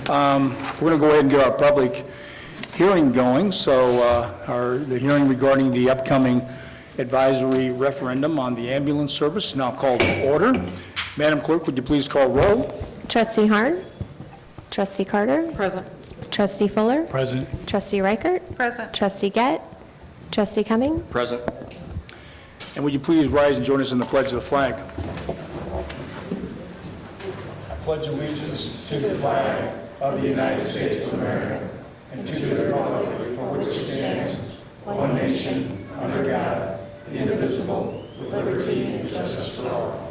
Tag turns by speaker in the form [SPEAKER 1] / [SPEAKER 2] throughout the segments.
[SPEAKER 1] We're going to go ahead and get our public hearing going. So the hearing regarding the upcoming advisory referendum on the ambulance service is now called to order. Madam Clerk, would you please call roll?
[SPEAKER 2] Trustee Harn. Trustee Carter.
[SPEAKER 3] Present.
[SPEAKER 2] Trustee Fuller.
[SPEAKER 4] Present.
[SPEAKER 2] Trustee Reichert.
[SPEAKER 3] Present.
[SPEAKER 2] Trustee Gett. Trustee Cumming.
[SPEAKER 4] Present.
[SPEAKER 1] And would you please rise and join us in the pledge of the flag? I pledge allegiance to the flag of the United States of America and to the republic for which it stands, one nation, under God, indivisible, with liberty and justice for all.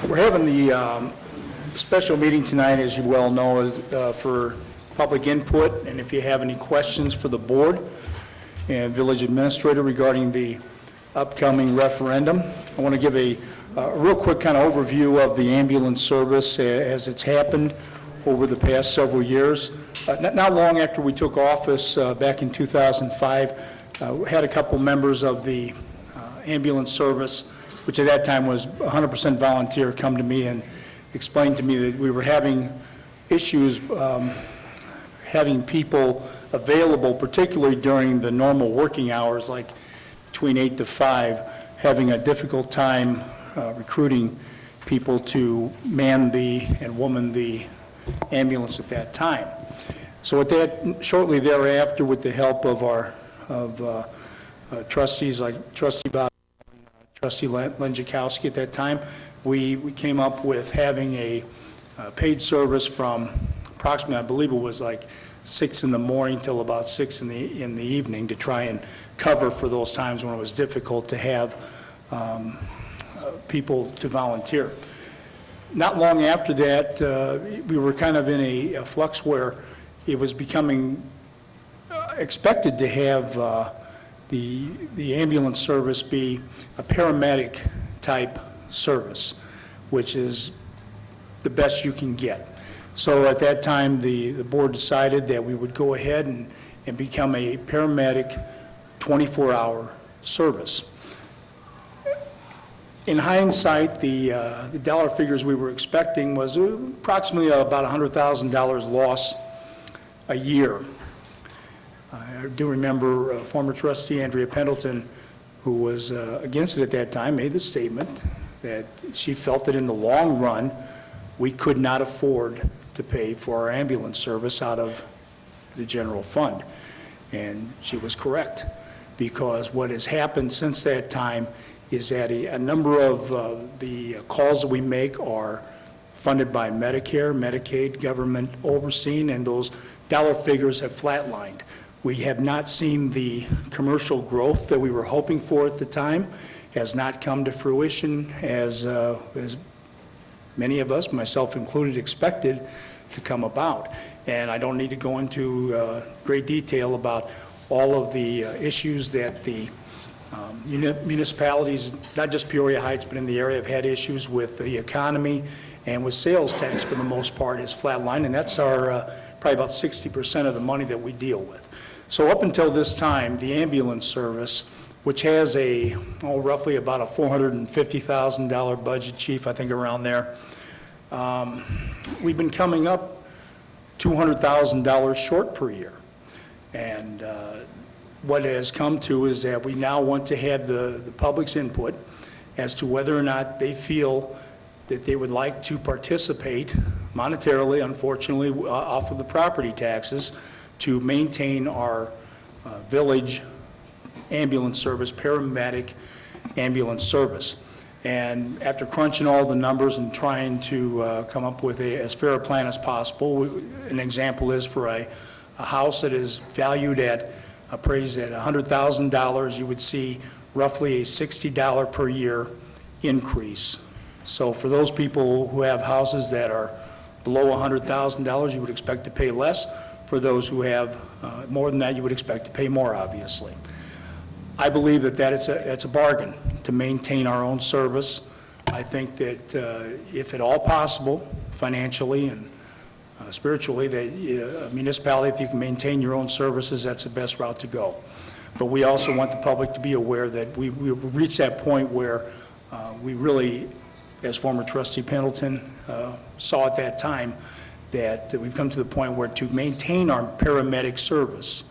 [SPEAKER 1] We're having the special meeting tonight, as you well know, is for public input, and if you have any questions for the board and village administrator regarding the upcoming referendum, I want to give a real quick kind of overview of the ambulance service as it's happened over the past several years. Not long after we took office back in 2005, we had a couple members of the ambulance service, which at that time was 100% volunteer, come to me and explain to me that we were having issues having people available, particularly during the normal working hours, like between 8 to 5, having a difficult time recruiting people to man and woman the ambulance at that time. So with that, shortly thereafter, with the help of our trustees like Trustee Bob, Trustee Lenjakowski at that time, we came up with having a paid service from approximately, I believe it was like 6 in the morning till about 6 in the evening to try and cover for those times when it was difficult to have people to volunteer. Not long after that, we were kind of in a flux where it was becoming expected to have the ambulance service be a paramedic type service, which is the best you can get. So at that time, the board decided that we would go ahead and become a paramedic 24-hour service. In hindsight, the dollar figures we were expecting was approximately about $100,000 loss a year. I do remember former trustee Andrea Pendleton, who was against it at that time, made the statement that she felt that in the long run, we could not afford to pay for our ambulance service out of the general fund. And she was correct, because what has happened since that time is that a number of the calls that we make are funded by Medicare, Medicaid, government overseen, and those dollar figures have flatlined. We have not seen the commercial growth that we were hoping for at the time, has not come to fruition as many of us, myself included, expected to come about. And I don't need to go into great detail about all of the issues that the municipalities, not just Peoria Heights, but in the area, have had issues with the economy and with sales tax for the most part is flatlined, and that's our probably about 60% of the money that we deal with. So up until this time, the ambulance service, which has roughly about a $450,000 budget, Chief, I think around there, we've been coming up $200,000 short per year. And what it has come to is that we now want to have the public's input as to whether or not they feel that they would like to participate monetarily, unfortunately, off of the property taxes to maintain our village ambulance service, paramedic ambulance service. And after crunching all the numbers and trying to come up with as fair a plan as possible, an example is for a house that is valued appraised at $100,000, you would see roughly a $60 per year increase. So for those people who have houses that are below $100,000, you would expect to pay less. For those who have more than that, you would expect to pay more, obviously. I believe that it's a bargain to maintain our own service. I think that if at all possible, financially and spiritually, that a municipality, if you can maintain your own services, that's the best route to go. But we also want the public to be aware that we reached that point where we really as former trustee Pendleton saw at that time, that we've come to the point where to maintain our paramedic service,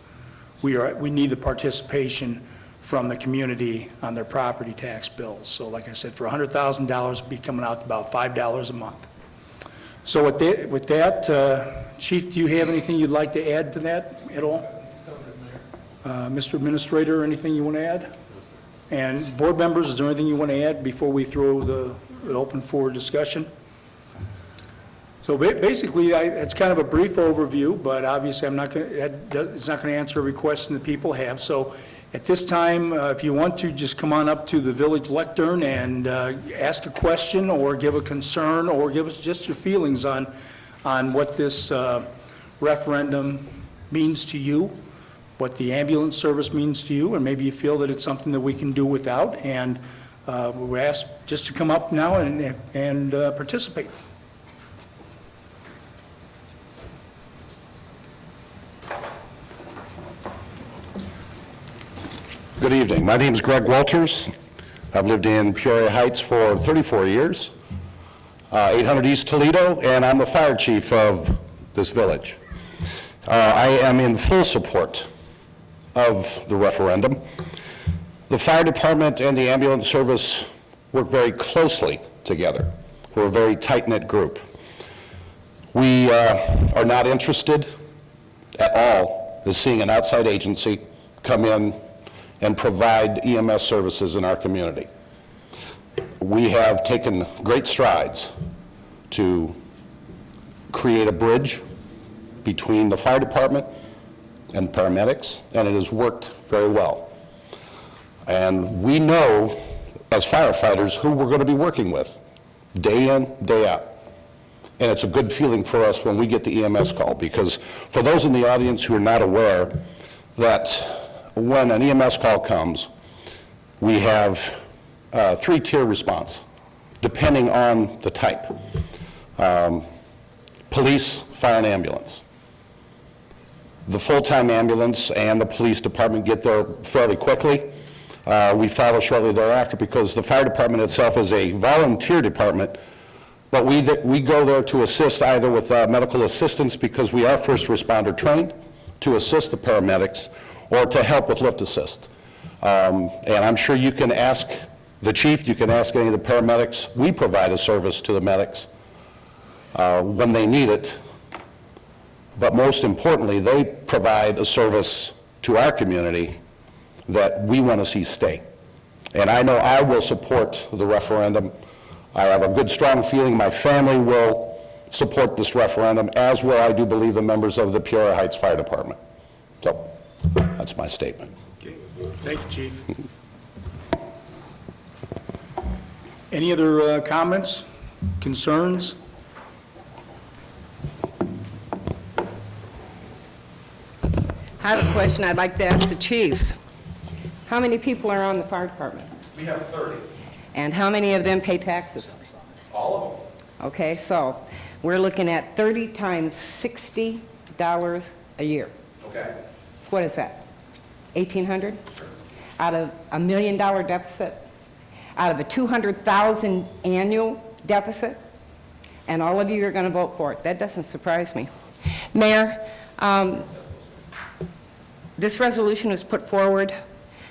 [SPEAKER 1] we need the participation from the community on their property tax bills. So like I said, for $100,000, it'd be coming out to about $5 a month. So with that, Chief, do you have anything you'd like to add to that at all? Mr. Administrator, anything you want to add? And board members, is there anything you want to add before we throw it open for discussion? So basically, it's kind of a brief overview, but obviously it's not going to answer every question that people have. So at this time, if you want to, just come on up to the village lectern and ask a question or give a concern or give us just your feelings on what this referendum means to you, what the ambulance service means to you, and maybe you feel that it's something that we can do without. And we're asked just to come up now and participate.
[SPEAKER 3] Good evening. My name is Greg Walters. I've lived in Peoria Heights for 34 years, 800 East Toledo, and I'm the fire chief of this village. I am in full support of the referendum. The fire department and the ambulance service work very closely together. We're a very tight-knit group. We are not interested at all in seeing an outside agency come in and provide EMS services in our community. We have taken great strides to create a bridge between the fire department and paramedics, and it has worked very well. And we know, as firefighters, who we're going to be working with, day in, day out. And it's a good feeling for us when we get the EMS call, because for those in the audience who are not aware, that when an EMS call comes, we have a three-tier response, depending on the type. Police, fire, and ambulance. The full-time ambulance and the police department get there fairly quickly. We follow shortly thereafter because the fire department itself is a volunteer department, but we go there to assist either with medical assistance because we are first responder trained, to assist the paramedics, or to help with lift assist. And I'm sure you can ask the chief, you can ask any of the paramedics. We provide a service to the medics when they need it, but most importantly, they provide a service to our community that we want to see stay. And I know I will support the referendum. I have a good, strong feeling my family will support this referendum, as will, I do believe, the members of the Peoria Heights Fire Department. So that's my statement.
[SPEAKER 1] Okay. Thank you, Chief. Any other comments, concerns?
[SPEAKER 4] I have a question I'd like to ask the chief. How many people are on the fire department?
[SPEAKER 3] We have 30.
[SPEAKER 4] And how many of them pay taxes?
[SPEAKER 3] All of them.
[SPEAKER 4] Okay, so we're looking at 30 times $60 a year.
[SPEAKER 3] Okay.
[SPEAKER 4] What is that? 1,800? Out of $1 million deficit? Out of a 200,000 annual deficit? And all of you are going to vote for it. That doesn't surprise me. Mayor, this resolution was put forward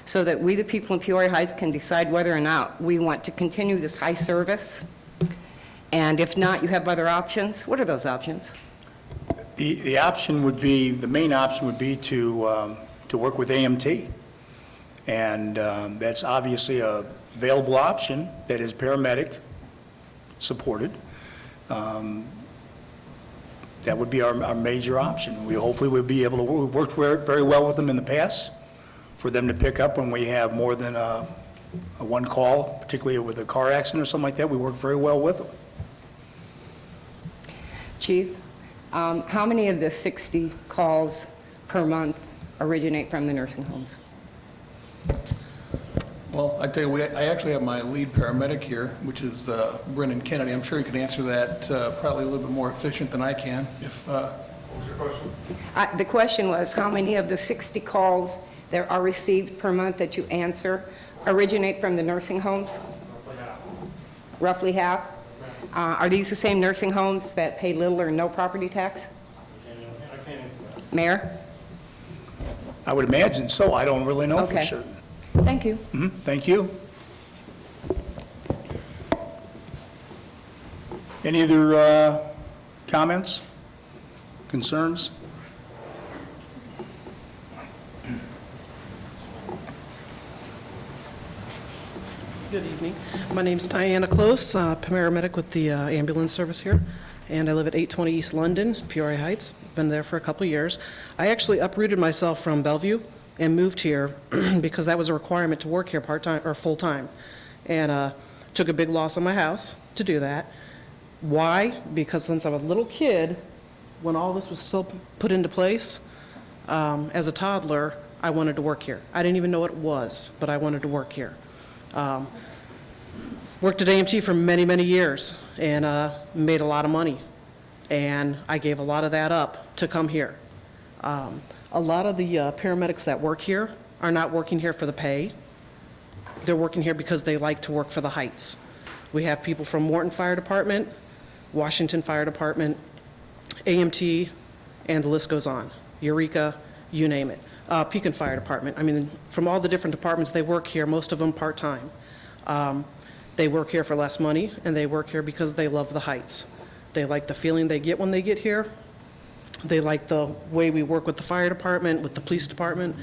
[SPEAKER 4] so that we, the people in Peoria Heights, can decide whether or not we want to continue this high service. And if not, you have other options. What are those options?
[SPEAKER 1] The option would be, the main option would be to work with AMT. And that's obviously a available option that is paramedic supported. That would be our major option. We hopefully would be able to, we worked very well with them in the past for them to pick up when we have more than a one call, particularly with a car accident or something like that. We work very well with them.
[SPEAKER 4] Chief, how many of the 60 calls per month originate from the nursing homes?
[SPEAKER 5] Well, I tell you, I actually have my lead paramedic here, which is Brendan Kennedy. I'm sure he can answer that probably a little bit more efficient than I can. What was your question?
[SPEAKER 4] The question was, how many of the 60 calls that are received per month that you answer originate from the nursing homes?
[SPEAKER 5] Roughly half.
[SPEAKER 4] Roughly half? Are these the same nursing homes that pay little or no property tax?
[SPEAKER 6] I can't answer that.
[SPEAKER 4] Mayor?
[SPEAKER 1] I would imagine so. I don't really know for
[SPEAKER 4] Okay.
[SPEAKER 1] certain.
[SPEAKER 4] Thank you.
[SPEAKER 1] Thank you. Any other comments, concerns?
[SPEAKER 7] Good evening. My name's Diana Close, paramedic with the ambulance service here, and I live at 820 East London, Peoria Heights. Been there for a couple of years. I actually uprooted myself from Bellevue and moved here because that was a requirement to work here part-time or full-time, and took a big loss on my house to do that. Why? Because since I was a little kid, when all this was still put into place, as a toddler, I wanted to work here. I didn't even know what it was, but I wanted to work here. Worked at AMT for many, many years and made a lot of money. And I gave a lot of that up to come here. A lot of the paramedics that work here are not working here for the pay. They're working here because they like to work for the Heights. We have people from Morton Fire Department, Washington Fire Department, AMT, and the list goes on. Eureka, you name it. Pekin Fire Department. I mean, from all the different departments, they work here, most of them part-time. They work here for less money, and they work here because they love the Heights. They like the feeling they get when they get here. They like the way we work with the fire department, with the police department.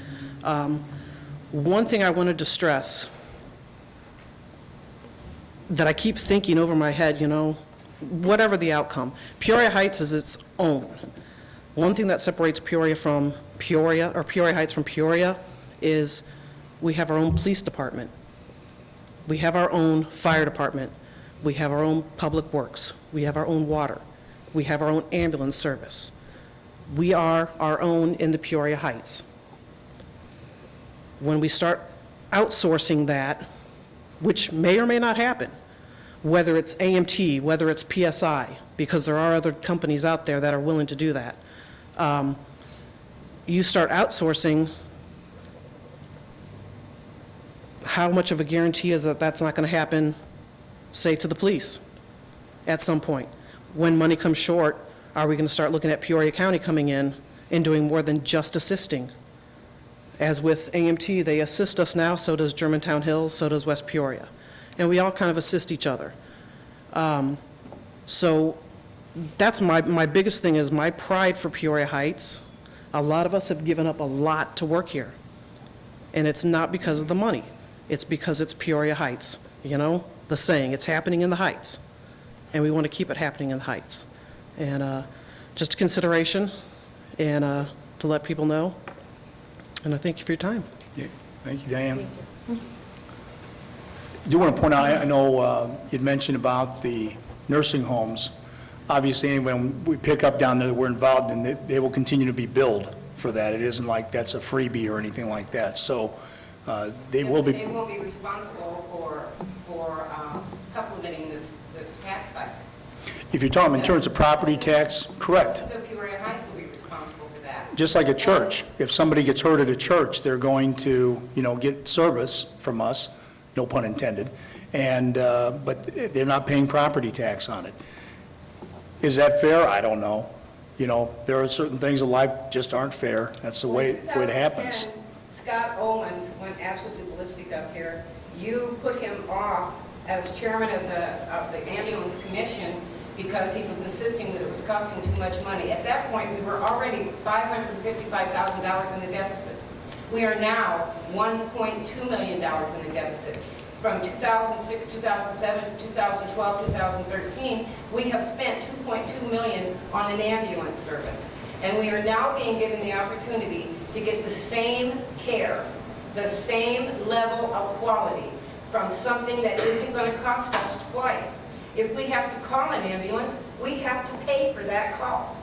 [SPEAKER 7] One thing I wanted to stress that I keep thinking over my head, you know, whatever the outcome, Peoria Heights is its own. One thing that separates Peoria from Peoria, or Peoria Heights from Peoria, is we have our own police department. We have our own fire department. We have our own public works. We have our own water. We have our own ambulance service. We are our own in the Peoria Heights. When we start outsourcing that, which may or may not happen, whether it's AMT, whether it's PSI, because there are other companies out there that are willing to do that, you start outsourcing, how much of a guarantee is that that's not going to happen, say, to the police at some point? When money comes short, are we going to start looking at Peoria County coming in and doing more than just assisting? As with AMT, they assist us now, so does Germantown Hills, so does West Peoria. And we all kind of assist each other. So that's my biggest thing, is my pride for Peoria Heights. A lot of us have given up a lot to work here. And it's not because of the money. It's because it's Peoria Heights. You know, the saying, it's happening in the Heights. And we want to keep it happening in the Heights. And just a consideration, and to let people know. And I thank you for your time.
[SPEAKER 1] Yeah, thank you, Diane. I do want to point out, I know you'd mentioned about the nursing homes. Obviously, when we pick up down there that we're involved in, they will continue to be billed for that. It isn't like that's a freebie or anything like that. So they will be.
[SPEAKER 4] They will be responsible for supplementing this tax factor.
[SPEAKER 1] If you're talking in terms of property tax, correct.
[SPEAKER 4] So Peoria Heights will be responsible for that.
[SPEAKER 1] Just like a church. If somebody gets hurt at a church, they're going to, get service from us, no pun intended, and, but they're not paying property tax on it. Is that fair? I don't know. There are certain things in life just aren't fair. That's the way it happens.
[SPEAKER 4] 2010, Scott Owens went absolutely ballistic up here. You put him off as chairman of the ambulance commission because he was insisting that it was costing too much money. At that point, we were already $555,000 in the deficit. We are now $1.2 million in the deficit. From 2006, 2007, 2012, 2013, we have spent $2.2 million on an ambulance service. And we are now being given the opportunity to get the same care, the same level of quality from something that isn't going to cost us twice. If we have to call an ambulance, we have to pay for that call.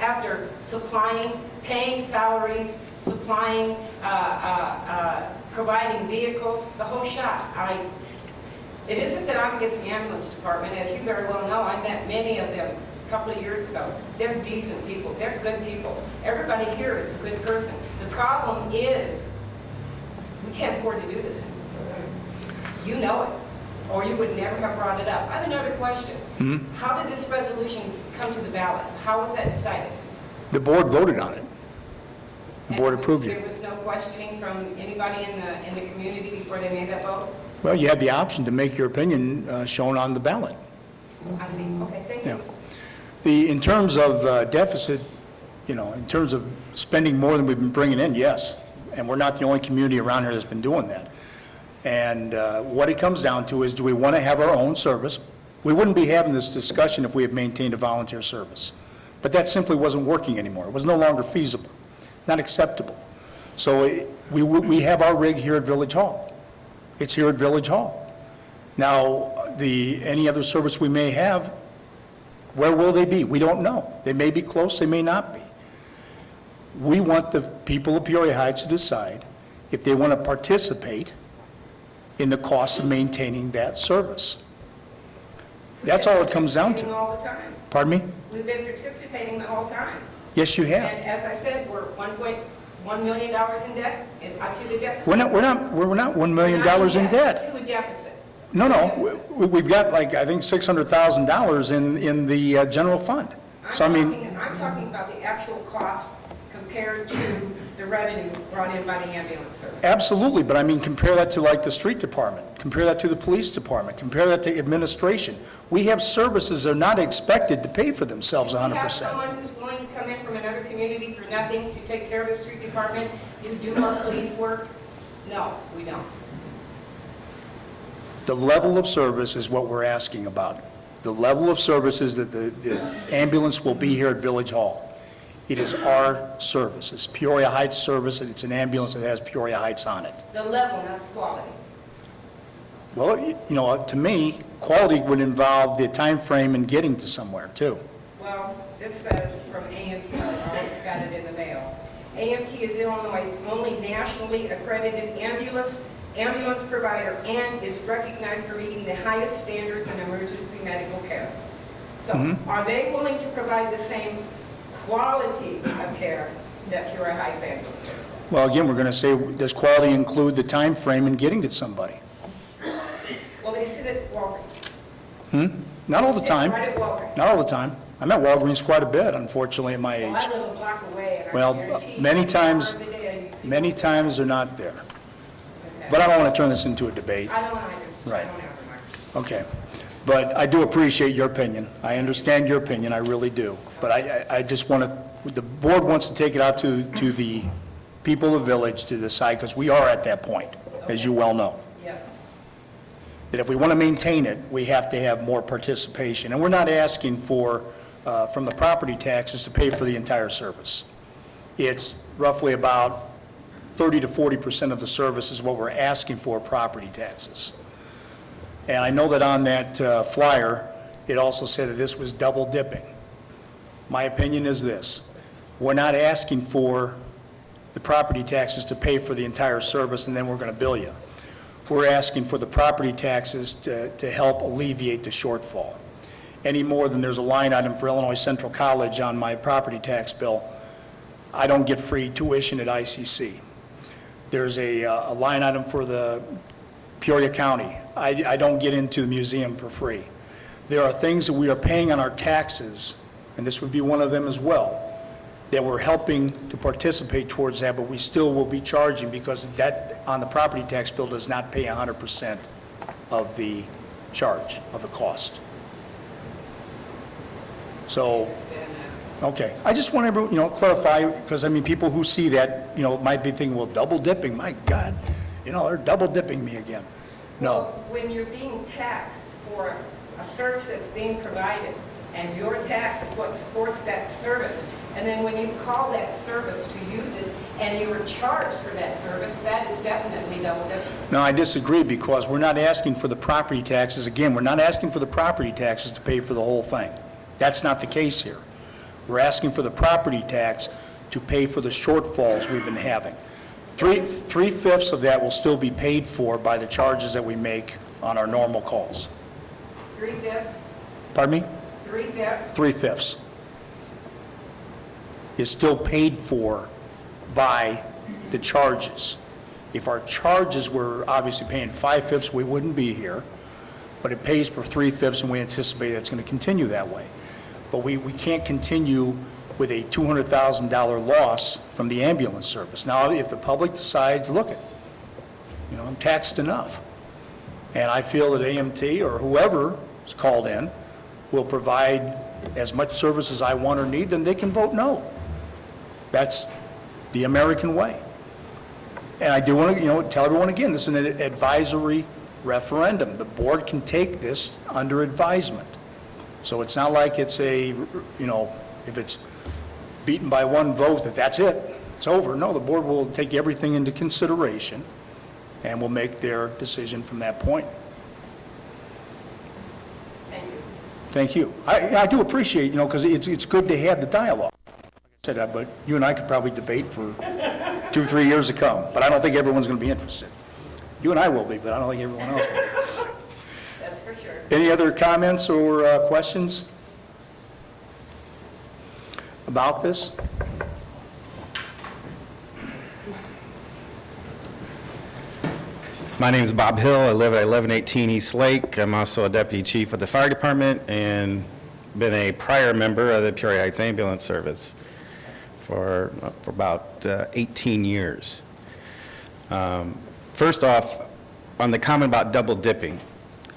[SPEAKER 4] After paying salaries, supplying, providing vehicles, the whole shot. It isn't that I'm against the ambulance department. As you very well know, I met many of them a couple of years ago. They're decent people. They're good people. Everybody here is a good person. The problem is we can't afford to do this anymore. You know it. or you would never have brought it up. I have another question. How did this resolution come to the ballot? How was that decided?
[SPEAKER 1] The board voted on it. The board
[SPEAKER 4] And
[SPEAKER 1] approved
[SPEAKER 4] There
[SPEAKER 1] it.
[SPEAKER 4] was no questioning from anybody in the community before they made that vote?
[SPEAKER 1] Well, you had the option to make your opinion shown on the ballot.
[SPEAKER 4] I see. Okay, thank
[SPEAKER 1] Yeah.
[SPEAKER 4] you.
[SPEAKER 1] In terms of deficit, in terms of spending more than we've been bringing in, yes. And we're not the only community around here that's been doing that. And what it comes down to is, do we want to have our own service? We wouldn't be having this discussion if we had maintained a volunteer service. But that simply wasn't working anymore. It was no longer feasible, not acceptable. So we have our rig here at Village Hall. It's here at Village Hall. Now, any other service we may have, where will they be? We don't know. They may be close, they may not be. We want the people of Peoria Heights to decide if they want to participate in the cost of maintaining that service. That's all it comes down
[SPEAKER 4] Participating
[SPEAKER 1] to.
[SPEAKER 4] all the time.
[SPEAKER 1] Pardon me?
[SPEAKER 4] We've been participating the whole time.
[SPEAKER 1] Yes, you have.
[SPEAKER 4] And as I said, we're $1.1 million in debt, up to the deficit.
[SPEAKER 1] We're not $1 million in debt.
[SPEAKER 4] To a deficit.
[SPEAKER 1] No, we've got like, I think, $600,000 in the general fund. So I mean,
[SPEAKER 4] I'm talking about the actual cost compared to the revenue brought in by the ambulance service.
[SPEAKER 1] absolutely, but I mean, compare that to like the street department, compare that to the police department, compare that to administration. We have services that are not expected to pay for themselves
[SPEAKER 4] Do you have
[SPEAKER 1] 100%.
[SPEAKER 4] someone who's willing to come in from another community for nothing to take care of the street department, to do our police work? No, we don't.
[SPEAKER 1] The level of service is what we're asking about. The level of service is that the ambulance will be here at Village Hall. It is our service. It's Peoria Heights service, and it's an ambulance that has Peoria Heights on it.
[SPEAKER 4] The level, not the quality.
[SPEAKER 1] Well, to me, quality would involve the time frame in getting to somewhere, too.
[SPEAKER 4] Well, this says from AMT, I always got it in the mail. AMT is Illinois' only nationally accredited ambulance provider and is recognized for meeting the highest standards in emergency medical care. So are they willing to provide the same quality of care that Peoria Heights Ambulance Service does?
[SPEAKER 1] Well, again, we're going to say, does quality include the time frame in getting to somebody?
[SPEAKER 4] Well, they sit at Walgreens.
[SPEAKER 1] Not all the
[SPEAKER 4] They sit
[SPEAKER 1] time.
[SPEAKER 4] right at Walgreens.
[SPEAKER 1] Not all the time. I'm at Walgreens quite a bit, unfortunately, at my
[SPEAKER 4] Well,
[SPEAKER 1] age.
[SPEAKER 4] I live a block away, and I
[SPEAKER 1] Well,
[SPEAKER 4] guarantee
[SPEAKER 1] many
[SPEAKER 4] you,
[SPEAKER 1] times-
[SPEAKER 4] every day I see
[SPEAKER 1] Many
[SPEAKER 4] Walgreens.
[SPEAKER 1] times they're not there.
[SPEAKER 4] Okay.
[SPEAKER 1] But I don't want to turn this into a debate.
[SPEAKER 4] I don't either.
[SPEAKER 1] Right.
[SPEAKER 4] I don't have much.
[SPEAKER 1] Okay. But I do appreciate your opinion. I understand your opinion, I really do. But I just want to, the board wants to take it out to the people of the village to decide, because we are at that point, as you well know.
[SPEAKER 4] Yes.
[SPEAKER 1] That if we want to maintain it, we have to have more participation. And we're not asking for, from the property taxes to pay for the entire service. It's roughly about 30 to 40% of the service is what we're asking for, property taxes. And I know that on that flyer, it also said that this was double dipping. My opinion is this: we're not asking for the property taxes to pay for the entire service and then we're going to bill you. We're asking for the property taxes to help alleviate the shortfall. Any more than there's a line item for Illinois Central College on my property tax bill, I don't get free tuition at ICC. There's a line item for the Peoria County. I don't get into the museum for free. There are things that we are paying on our taxes, and this would be one of them as well, that we're helping to participate towards that, but we still will be charging because that, on the property tax bill, does not pay 100% of the charge, of the cost. So, okay, I just want to, clarify, because, I mean, people who see that, might be thinking, well, double dipping, my God, they're double dipping me again. No,
[SPEAKER 4] Well, when you're being taxed for a service that's being provided, and your tax is what supports that service, and then when you call that service to use it, and you are charged for that service, that is definitely double dipping.
[SPEAKER 1] no, I disagree, because we're not asking for the property taxes, again, we're not asking for the property taxes to pay for the whole thing. That's not the case here. We're asking for the property tax to pay for the shortfalls we've been having. Three-fifths of that will still be paid for by the charges that we make on our normal calls.
[SPEAKER 4] 3/5,
[SPEAKER 1] Pardon me?
[SPEAKER 4] 3/5.
[SPEAKER 1] Three-fifths is still paid for by the charges. If our charges were obviously paying 5/5, we wouldn't be here. but it pays for 3/5, and we anticipate that's going to continue that way. But we can't continue with a $200,000 loss from the ambulance service. Now, if the public decides, look it, I'm taxed enough, and I feel that AMT or whoever is called in will provide as much service as I want or need, then they can vote no. That's the American way. And I do want to, tell everyone again, this is an advisory referendum. The board can take this under advisement. So it's not like it's if it's beaten by one vote, that's it, it's over. No, the board will take everything into consideration and will make their decision from that point. Thank you. I do appreciate, because it's good to have the dialogue. Like I said, but you and I could probably debate for 2-3 years to come, but I don't think everyone's going to be interested. You and I will be, but I don't think everyone else will be.
[SPEAKER 4] That's for sure.
[SPEAKER 1] Any other comments or questions about this?
[SPEAKER 8] My name is Bob Hill. I live at 1118 East Lake. I'm also a deputy chief of the fire department and been a prior member of the Peoria Heights Ambulance Service for about 18 years. First off, on the comment about double dipping,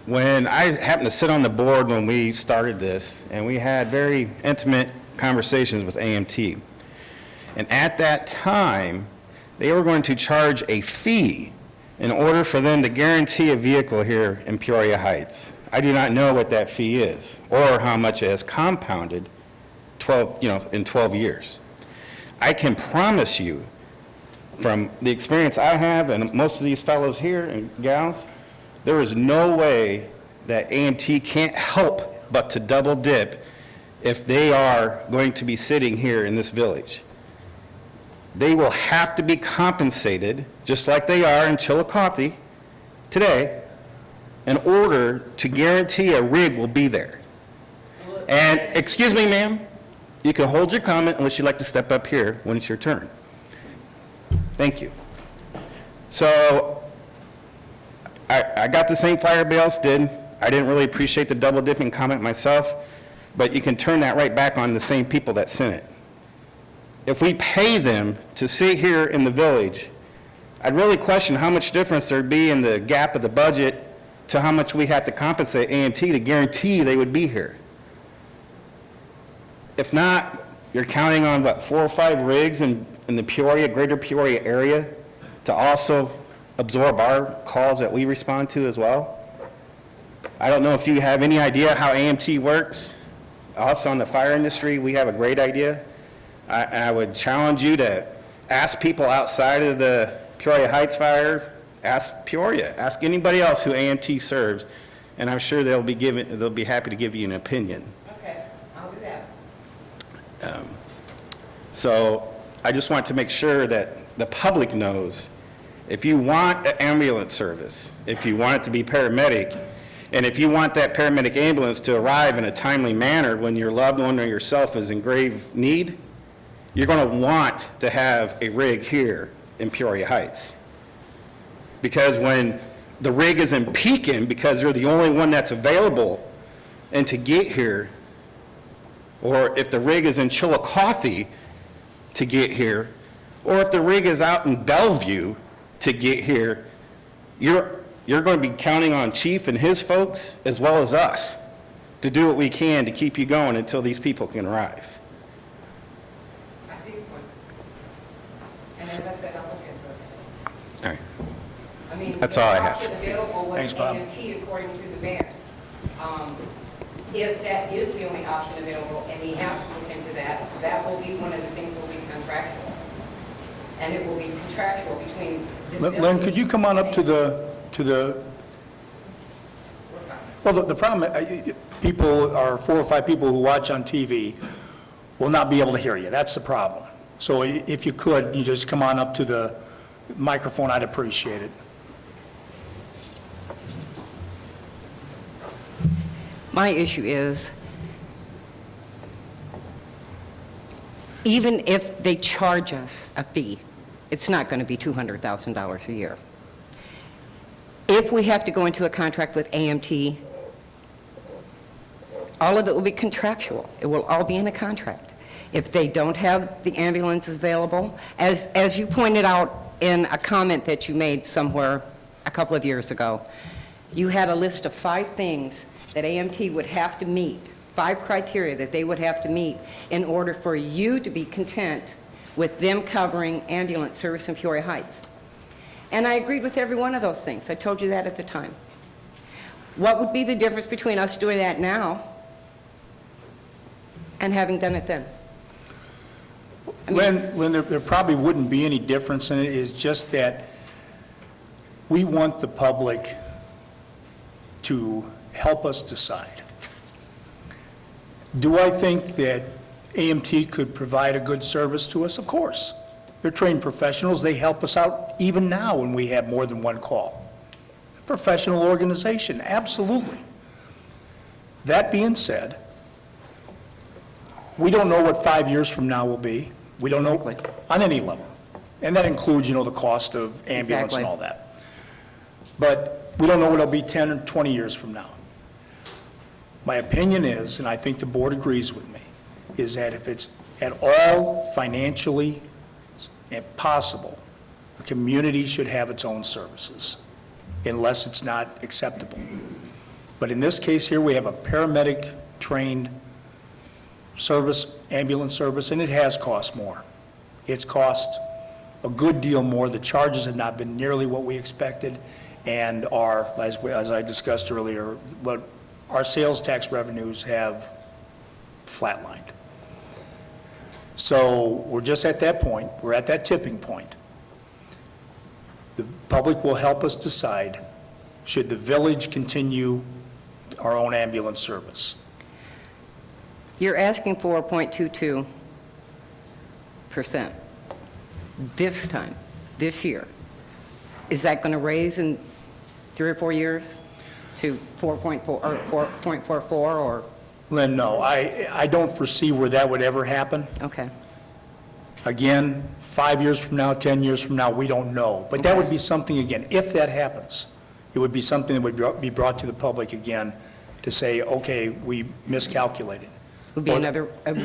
[SPEAKER 8] when I happened to sit on the board when we started this, and we had very intimate conversations with AMT, and at that time, they were going to charge a fee in order for them to guarantee a vehicle here in Peoria Heights. I do not know what that fee is or how much it has compounded in 12 years. I can promise you from the experience I have and most of these fellows here and gals, there is no way that AMT can't help but to double dip if they are going to be sitting here in this village. They will have to be compensated, just like they are in Chillicothe today, in order to guarantee a rig will be there. And, excuse me, ma'am, you can hold your comment unless you'd like to step up here when it's your turn. Thank you. So, I got the same fire everybody else did. I didn't really appreciate the double dipping comment myself, but you can turn that right back on the same people that sent it. If we pay them to sit here in the village, I'd really question how much difference there'd be in the gap of the budget to how much we have to compensate AMT to guarantee they would be here. If not, you're counting on, 4 or 5 rigs in the greater Peoria area to also absorb our calls that we respond to as well. I don't know if you have any idea how AMT works. Us on the fire industry, we have a great idea. I would challenge you to ask people outside of the Peoria Heights Fire, ask Peoria, ask anybody else who AMT serves, and I'm sure they'll be happy to give you an opinion.
[SPEAKER 4] Okay, I'll do that.
[SPEAKER 8] So I just want to make sure that the public knows, if you want an ambulance service, if you want it to be paramedic, and if you want that paramedic ambulance to arrive in a timely manner when your loved one or yourself is in grave need, you're going to want to have a rig here in Peoria Heights. Because when the rig is in Pekin, because you're the only one that's available, and to get here, or if the rig is in Chillicothe to get here, or if the rig is out in Bellevue to get here, you're going to be counting on Chief and his folks, as well as us, to do what we can to keep you going until these people can arrive.
[SPEAKER 4] I see your point. And as I said, I'll look into it.
[SPEAKER 8] All right.
[SPEAKER 4] I mean,
[SPEAKER 8] That's all I have.
[SPEAKER 4] The option available was
[SPEAKER 1] Thanks, Bob.
[SPEAKER 4] AMT according to the ban. If that is the only option available, and he has to look into that, that will be one of the things that will be contractual. And it will be contractual between the village.
[SPEAKER 1] Lynn, could you come on up to the, well, the problem, people are 4 or 5 people who watch on TV will not be able to hear you. That's the problem. So if you could, you just come on up to the microphone, I'd appreciate it.
[SPEAKER 4] My issue is, even if they charge us a fee, it's not going to be $200,000 a year. If we have to go into a contract with AMT, all of it will be contractual. It will all be in a contract. If they don't have the ambulances available, as you pointed out in a comment that you made somewhere a couple of years ago, you had a list of 5 things that AMT would have to meet, 5 criteria that they would have to meet in order for you to be content with them covering ambulance service in Peoria Heights. And I agreed with every one of those things. I told you that at the time. What would be the difference between us doing that now and having done it then?
[SPEAKER 1] Lynn, there probably wouldn't be any difference in it. It's just that we want the public to help us decide. Do I think that AMT could provide a good service to us? Of course. They're trained professionals. They help us out even now when we have more than one call. A professional organization, absolutely. That being said, we don't know what 5 years from now will be. We don't know
[SPEAKER 4] Exactly.
[SPEAKER 1] on any level. And that includes, the cost of ambulance
[SPEAKER 4] Exactly.
[SPEAKER 1] and all that. But we don't know what it'll be 10 or 20 years from now. My opinion is, and I think the board agrees with me, is that if it's at all financially possible, the community should have its own services, unless it's not acceptable. But in this case here, we have a paramedic-trained service, ambulance service, and it has cost more. It's cost a good deal more. The charges have not been nearly what we expected, and as I discussed earlier, what our sales tax revenues have flatlined. So we're just at that point. We're at that tipping point. The public will help us decide, should the village continue our own ambulance service?
[SPEAKER 4] You're asking for 0.22% this time, this year. Is that going to raise in 3 or 4 years to 4.4 or 4.44 or?
[SPEAKER 1] Lynn, no, I don't foresee where that would ever happen.
[SPEAKER 4] Okay.
[SPEAKER 1] Again, 5 years from now, 10 years from now, we don't know. But that would be something, again, if that happens, it would be something that would be brought to the public again to say, okay, we miscalculated.
[SPEAKER 4] It would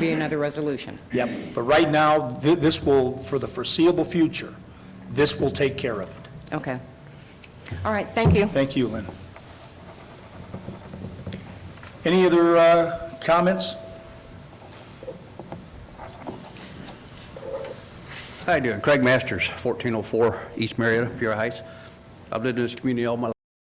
[SPEAKER 4] be another resolution.
[SPEAKER 1] Yep, but right now, this will, for the foreseeable future, this will take care of it.
[SPEAKER 4] Okay. All right, thank you.
[SPEAKER 1] Thank you, Lynn. Any other comments?
[SPEAKER 9] How you doing? Craig Masters, 1404 East Marietta, Peoria Heights. I've lived in this community all my life.